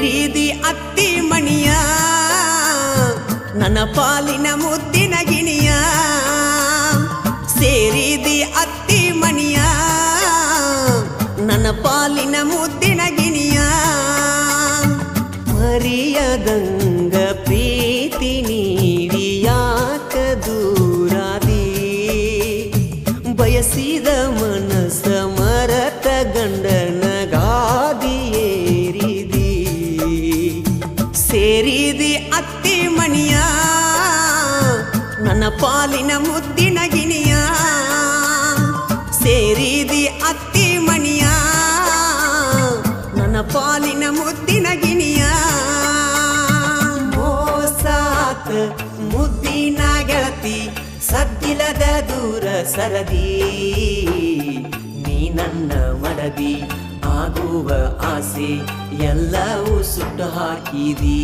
ಸೇರಿದಿ ಅತ್ತಿ ಮಣಿಯ ನನ್ನ ಪಾಲಿನ ಮುದ್ದಿನ ಗಿಣಿಯ ಸೇರಿದಿ ಅತ್ತಿ ಮಣಿಯ ನನ್ನ ಪಾಲಿನ ಮುದ್ದಿನ ಗಿಣಿಯ ಮರಿಯದಂಗ ಪ್ರೀತಿ ನೀಡಿ ಯಾಕ ದೂರಾದಿ ಬಯಸಿದ ಮನಸ್ಸ ಮರತ ಗಂಡನ ಗಾದಿ ಏರಿದಿ ಸೇರಿದಿ ಅತ್ತಿ ಮಣಿಯ ನನ್ನ ಪಾಲಿನ ಮುದ್ದಿನ ಗಿಣಿಯ ಸೇರಿದಿ ಅತ್ತಿ ಮಣಿಯ ನನ್ನ ಪಾಲಿನ ಮುದ್ದಿನ ಗಿಣಿಯ ಮೋಸಾತ ಮುದ್ದಿನ ಗೆಳತಿ ಸದ್ದಿಲ್ಲದ ದೂರ ಸರದಿ ನೀ ನನ್ನ ಮಡದಿ ಆಗುವ ಆಸೆ ಎಲ್ಲವೂ ಸುಟ್ಟು ಹಾಕಿದಿ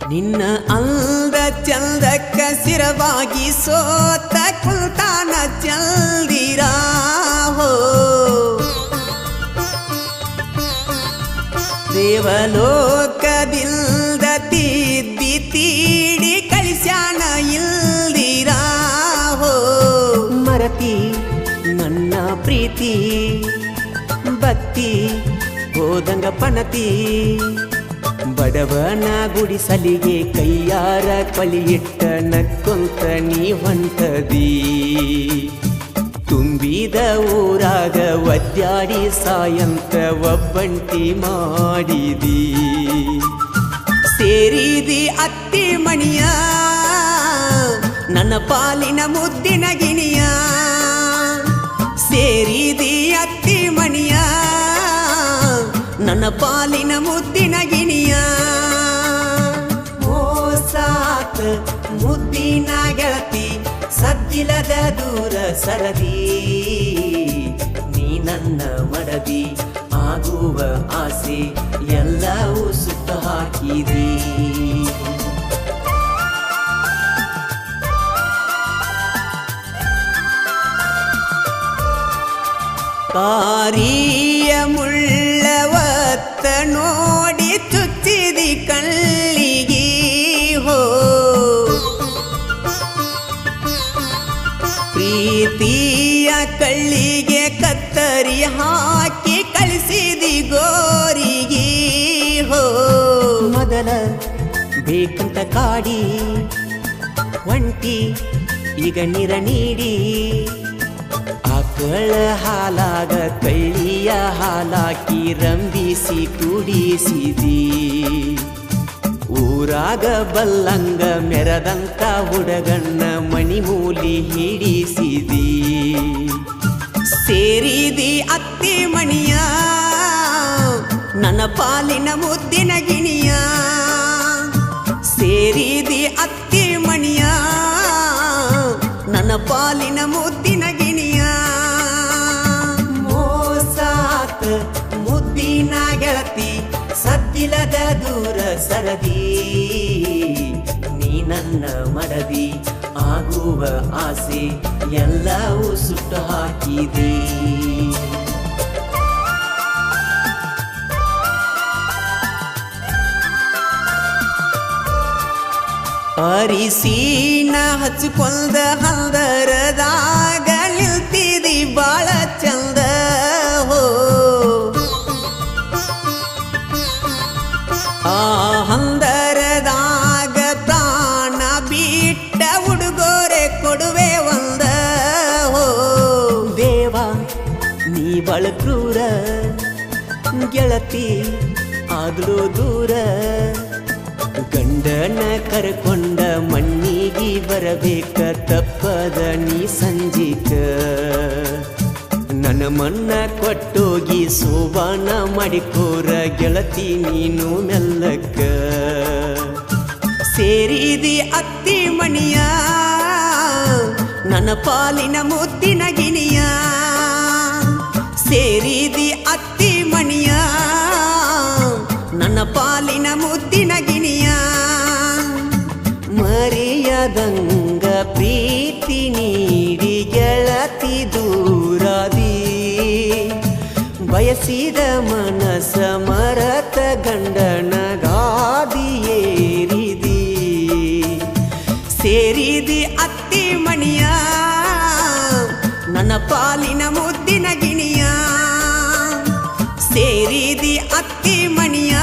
ನಿನ್ನ ಅಂದ ಚಂದಕ್ಕ ಸಿರವಾಗಿ ಸೋತ ಕುಲ್ತಾನ ಚಲ್ದಿರಾ ಹೋ ದೇವಲೋಕದಿಲ್ದ ತಿದ್ದಿ ತೀಡಿ ಕಳಿಸ್ಯಾನ ಇಲ್ದಿರಾ ಹೋ ಮರತಿ ನನ್ನ ಪ್ರೀತಿ ಭಕ್ತಿ ಹೋದಂಗ ಪಣತಿ ಬಡವನ ಗುಡಿಸಲಿಗೆ ಕೈಯಾರ ಕಲಿಯಿಟ್ಟ ನಕ್ಕೊಂತ ನೀ ಹೊಂಟದಿ ತುಂಬಿದ ಊರಾಗ ಒದ್ದಾಡಿ ಸಾಯಂತ ಒಬ್ಬಂಟಿ ಮಾಡಿದಿ ಸೇರಿದಿ ಅತ್ತಿ ಮಣಿಯ ನನ್ನ ಪಾಲಿನ ಮುದ್ದಿನ ಗಿಣಿಯ ಸೇರಿದಿ ಅತ್ತಿ ಮಣಿಯ ನನ್ನ ಪಾಲಿನ ಮುದ್ದಿನ ಗಿಣಿಯ ಮೋಸಾತ ಮುದ್ದಿನ ಗೆಳತಿ ಸದ್ದಿಲ್ಲದ ದೂರ ಸರದಿ ನೀ ನನ್ನ ಮಡದಿ ಆಗುವ ಆಸೆ ಎಲ್ಲವೂ ಸುಟ್ಟು ಹಾಕಿದಿ ಕಾರಿಯ ಮುಳ್ಳವತ್ತ ನೋಡಿ ಚುಚ್ಚಿದಿ ಕಳ್ಳಿಗಿ ಹೋ ಪ್ರೀತಿಯ ಕಳ್ಳಿಗೆ ಕತ್ತರಿ ಹಾಕಿ ಕಳಿಸಿದಿ ಗೋರಿಗೆ ಹೋ ಮೊದಲ ಬೇಕಂತ ಕಾಡಿ ಒಂಟಿ ಈಗ ನಿರ ನೀಡಿ ಆಕಳ ಹಾಲಾಗ ಕಳ್ಳಿಯ ಹಾಲಾಕಿ ರಂಬಿಸಿ ಕುಡಿಸಿದಿ ಊರಾಗ ಬಲ್ಲಂಗ ಮೆರದಂತ ಹುಡುಗಣ್ಣ ಮಣಿಮೂಲಿ ಹಿಡಿಸಿದಿ ಸೇರಿದಿ ಅತ್ತಿ ಮಣಿಯ ನನ್ನ ಪಾಲಿನ ಮುದ್ದಿನ ಗಿಣಿಯ ಸೇರಿದಿ ಅತ್ತಿ ಮಣಿಯ ನನ್ನ ಪಾಲಿನ ಮುದ್ದಿನ ಗಿಣಿಯ ಮೋಸಾತ ಮುದ್ದಿನ ಗೆಳತಿ ಸದ್ದಿಲ್ಲದ ದೂರ ಸರದಿ ನೀ ನನ್ನ ಮಡದಿ ಆಗುವ ಆಸೆ ಎಲ್ಲವೂ ಸುಟ್ಟು ಹಾಕಿದಿ ಅರಿಸಿನ ಹಚ್ಕೊಂಡ ಹಲ್ದರದಾಗ ನಿಲ್ತಿದಿ ಬಾಳ ಚಂದ ಹೋ ಆ ಹಂದರದಾಗ ಪ್ರಾಣ ಬಿಟ್ಟ ಉಡುಗೊರೆ ಕೊಡುವೆ ಒಂದ ಹೋ ದೇವ ನೀ ಬಾಳ ಕ್ರೂರ ಗೆಳತಿ ಆದ್ರೂ ದೂರ ಗಂಡನ ಕರ್ಕೊಂಡ ಮಣ್ಣಿಗೆ ಬರಬೇಕ ತಪ್ಪದ ನೀ ಸಂಜಿಕ ನನ್ನ ಮನ್ನ ಕೊಟ್ಟೋಗಿ ಸೋಬಾನ ಮಾಡಿಕೋರ ಗೆಳತಿ ನೀನು ಮೆಲ್ಲಕ್ಕ ಸೇರಿದಿ ಅತ್ತಿ ಮಣಿಯ ನನ್ನ ಪಾಲಿನ ಮುದ್ದಿನ ಗಿಣಿಯ ಸೇರಿದಿ ಅತ್ತಿ ಮಣಿಯ ನನ್ನ ಪಾಲಿನ ಮುದ್ದಿನ ಗಿಣಿಯ ಮರೆಯದಂಗ ಬಯಸಿದ ಮನಸ ಮರತ ಗಂಡನ ಗಾದಿಯೇರಿದಿ ಸೇರಿದಿ ಅತ್ತಿ ಮಣಿಯ ನನ್ನ ಪಾಲಿನ ಮುದ್ದಿನ ಗಿಣಿಯ ಸೇರಿದಿ ಅತ್ತಿ ಮಣಿಯ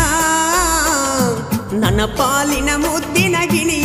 ನನ್ನ ಪಾಲಿನ ಮುದ್ದಿನ ಗಿಣಿಯ